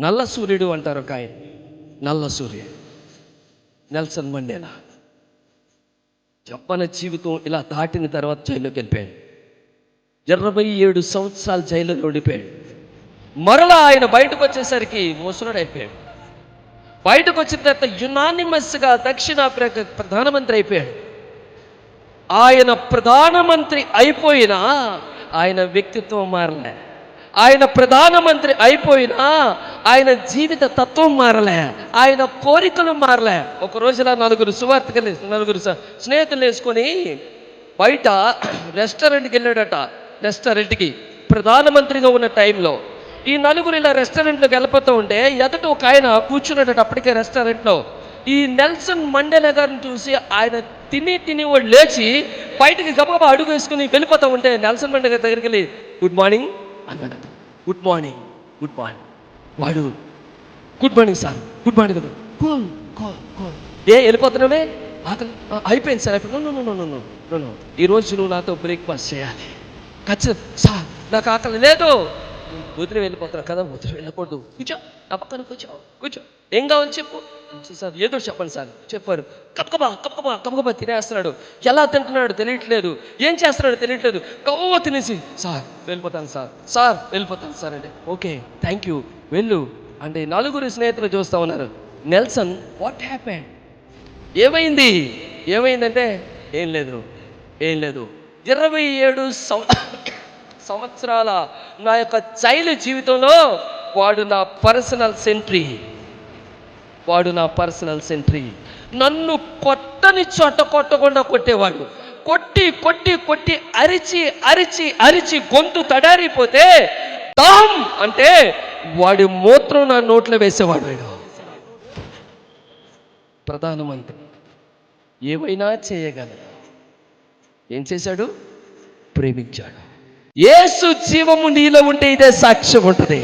నల్ల సూర్యుడు అంటారు ఒక ఆయన, నల్ల సూర్యుడు నెల్సన్ మండేలా. చెప్పన జీవితం ఇలా దాటిన తర్వాత జైల్లోకి వెళ్ళిపోయాడు. 27 సంవత్సరాలు జైల్లో ఉండిపోయాడు. మరలా ఆయన బయటకు వచ్చేసరికి ముసలుడు అయిపోయాడు. బయటకు వచ్చిన తర్వాత యునానిమస్గా దక్షిణాఫ్రికా ప్రధానమంత్రి అయిపోయాడు. ఆయన ప్రధానమంత్రి అయిపోయినా ఆయన వ్యక్తిత్వం మారలే. ఆయన ప్రధానమంత్రి అయిపోయినా ఆయన జీవిత తత్వం మారలే. ఆయన కోరికలు మారలే. ఒక రోజున నలుగురు స్నేహితులు వేసుకొని బయట రెస్టారెంట్కి వెళ్ళాడట. రెస్టారెంట్కి ప్రధానమంత్రిగా ఉన్న టైంలో ఈ నలుగురు ఇలా రెస్టారెంట్లోకి వెళ్ళిపోతూ ఉంటే ఎదుట ఒక ఆయన కూర్చున్నాడట అప్పటికే రెస్టారెంట్లో. ఈ నెల్సన్ మండేలా గారిని చూసి ఆయన తిని వాడు లేచి బయటికి గబగబా అడుగు వేసుకుని వెళ్ళిపోతూ ఉంటే నెల్సన్ మండేలా దగ్గరికి వెళ్ళి గుడ్ మార్నింగ్ అన్నాడు. గుడ్ మార్నింగ్ వాడు good morning sir, good morning కదా, కూల్ కూల్ కూల్ ఏ వెళ్ళిపోతున్నామే ఆకలి అయిపోయింది సార్, అయిపోయింది. ఈరోజు నువ్వు నాతో బ్రేక్ఫాస్ట్ చేయాలి ఖచ్చితంగా సార్, నాకు ఆకలి లేదు. వదిలి వెళ్ళిపోతున్నా కదా, వదిలి వెళ్ళకూడదు, కూర్చో నా పక్కన కూర్చో ఏం కావాలి చెప్పు సార్, ఏదో చెప్పండి సార్. చెప్పారు. కప్పకబా తినేస్తున్నాడు. ఎలా తింటున్నాడు తెలియట్లేదు, ఏం చేస్తున్నాడు తెలియట్లేదు. కవ్వ తినేసి సార్ వెళ్ళిపోతాను సార్ అంటే ఓకే థ్యాంక్ యూ వెళ్ళు అంటే నలుగురు స్నేహితులు చూస్తూ ఉన్నారు. నెల్సన్ వాట్ హ్యాపెండ్, ఏమైందంటే ఏం లేదు 27 సంవత్సరాల నా యొక్క జైలు జీవితంలో వాడు నా పర్సనల్ సెంట్రీ. నన్ను కొట్టని చోట కొట్టకుండా కొట్టేవాడు. కొట్టి అరిచి గొంతు తడారిపోతే తాం అంటే వాడి మూత్రం నా నోట్లో వేసేవాడు. వాడు ప్రధానమంత్రి ఏవైనా చేయగలడు. ఏం చేశాడు? ప్రేమించాడు. యేసు జీవము నీలో ఉంటే ఇదే సాక్ష్యం ఉంటుంది.